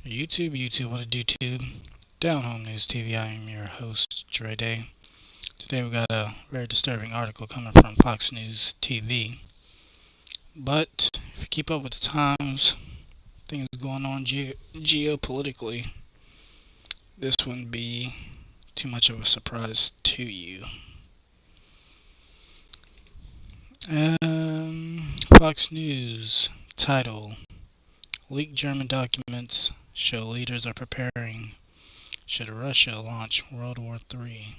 YouTube, what it do tube? Down Home News TV, I am your host, Dre Day. Today we got a very disturbing article coming from Fox News TV. But if you keep up with the times, things going on geopolitically, this wouldn't be too much of a surprise to you. Fox News title: Leaked German documents show leaders are preparing should Russia launch World War III.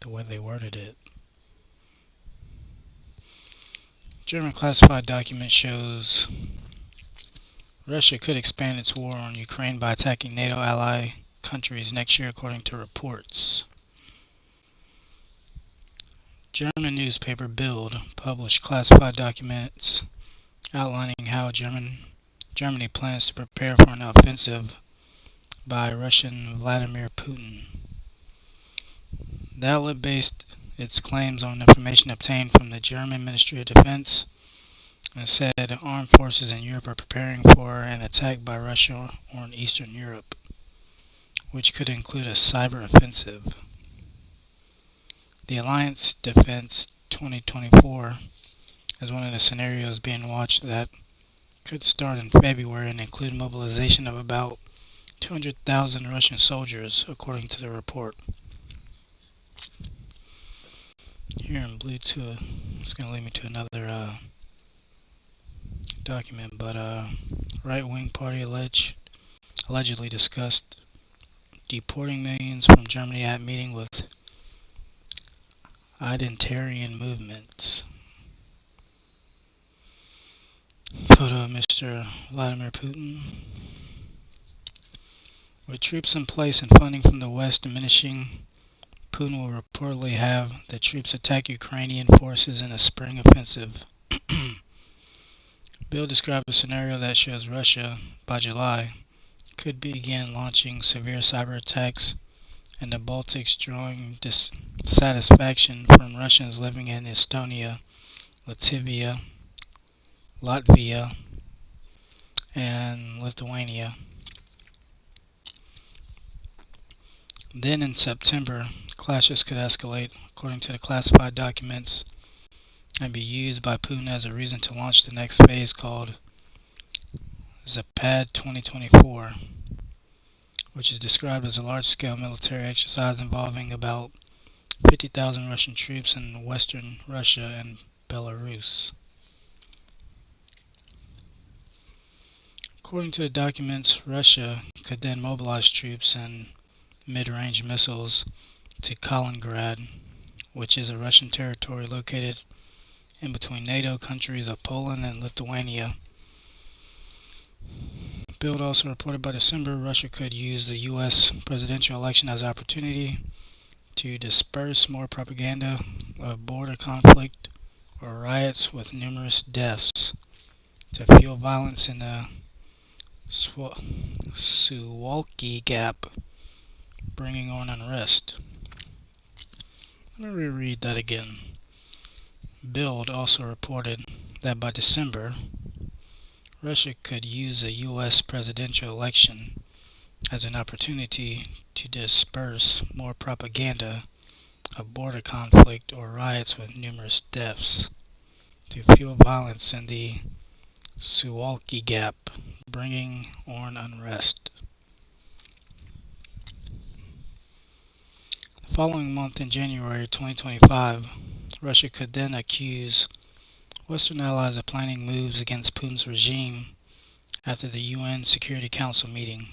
The way they worded it. German classified document shows Russia could expand its war on Ukraine by attacking NATO ally countries next year, according to reports. German newspaper Bild published classified documents outlining how Germany plans to prepare for an offensive by Russian Vladimir Putin. The outlet based its claims on information obtained from the German Ministry of Defense and said armed forces in Europe are preparing for an attack by Russia on Eastern Europe, which could include a cyber offensive. The Alliance Defense 2024 is one of the scenarios being watched that could start in February and include mobilization of about 200,000 Russian soldiers, according to the report. Here in blue to it's going to lead me to another document, but right-wing party allegedly discussed deporting millions from Germany at meeting with identitarian movements. Photo of Mr. Vladimir Putin. With troops in place and funding from the West diminishing, Putin will reportedly have the troops attack Ukrainian forces in a spring offensive. Bill described a scenario that shows Russia, by July, could begin launching severe cyber attacks in the Baltics, drawing dissatisfaction from Russians living in Estonia, Latvia, and Lithuania. Then in September, clashes could escalate, according to the classified documents, and be used by Putin as a reason to launch the next phase called Zapad 2024, which is described as a large-scale military exercise involving about 50,000 Russian troops in western Russia and Belarus. According to the documents, Russia could then mobilize troops and mid-range missiles to Kaliningrad, which is a Russian territory located in between NATO countries of Poland and Lithuania. Bild also reported by December Russia could use the U.S. presidential election as an opportunity to disperse more propaganda of border conflict or riots with numerous deaths, to fuel violence in the Suwalki Gap, bringing on unrest. Let me reread that again. Bild also reported that by December, Russia could use a U.S. presidential election as an opportunity to disperse more propaganda of border conflict or riots with numerous deaths, to fuel violence in the Suwalki Gap, bringing on unrest. The following month, in January 2025, Russia could then accuse Western allies of planning moves against Putin's regime after the UN Security Council meeting,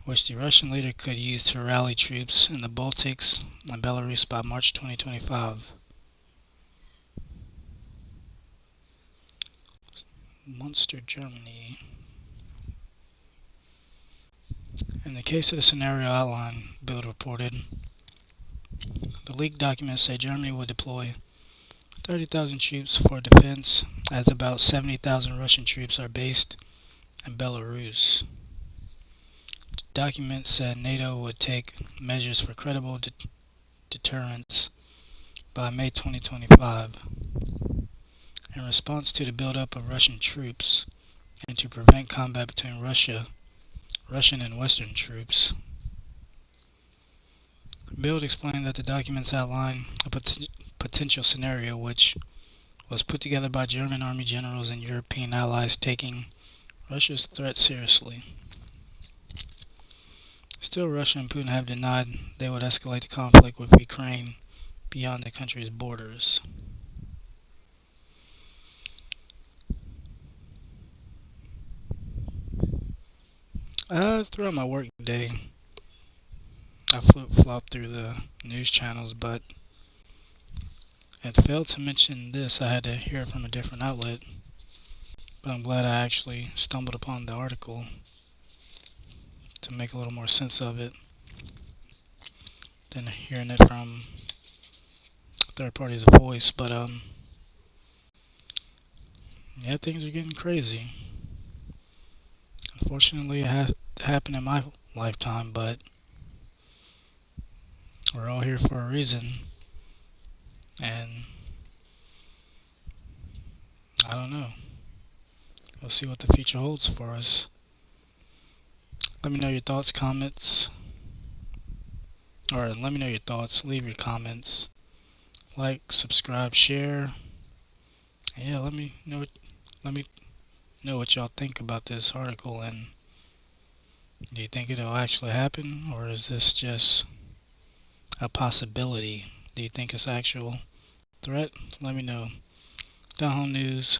which the Russian leader could use to rally troops in the Baltics and Belarus by March 2025. Munster, Germany. In the case of the scenario outlined, Bild reported, the leaked documents say Germany would deploy 30,000 troops for defense, as about 70,000 Russian troops are based in Belarus. The document said NATO would take measures for credible deterrence by May 2025. In response to the buildup of Russian troops and to prevent combat between Russian and Western troops. Bild explained that the documents outline a potential scenario which was put together by German army generals and European allies taking Russia's threat seriously. Still, Russia and Putin have denied they would escalate the conflict with Ukraine beyond the country's borders. Throughout my work day, I flip-flop through the news channels, but it failed to mention this. I had to hear it from a different outlet, but I'm glad I actually stumbled upon the article to make a little more sense of it than hearing it from a third party's voice. But yeah, things are getting crazy. Unfortunately, it has happened in my lifetime, but we're all here for a reason, and I don't know. We'll see what the future holds for us. Let me know your thoughts, comments, or let me know your thoughts. Leave your comments. Like, subscribe, share. Yeah, let me know what y'all think about this article, and do you think it'll actually happen, or is this just a possibility? Do you think it's actual threat? Let me know. Down Home News.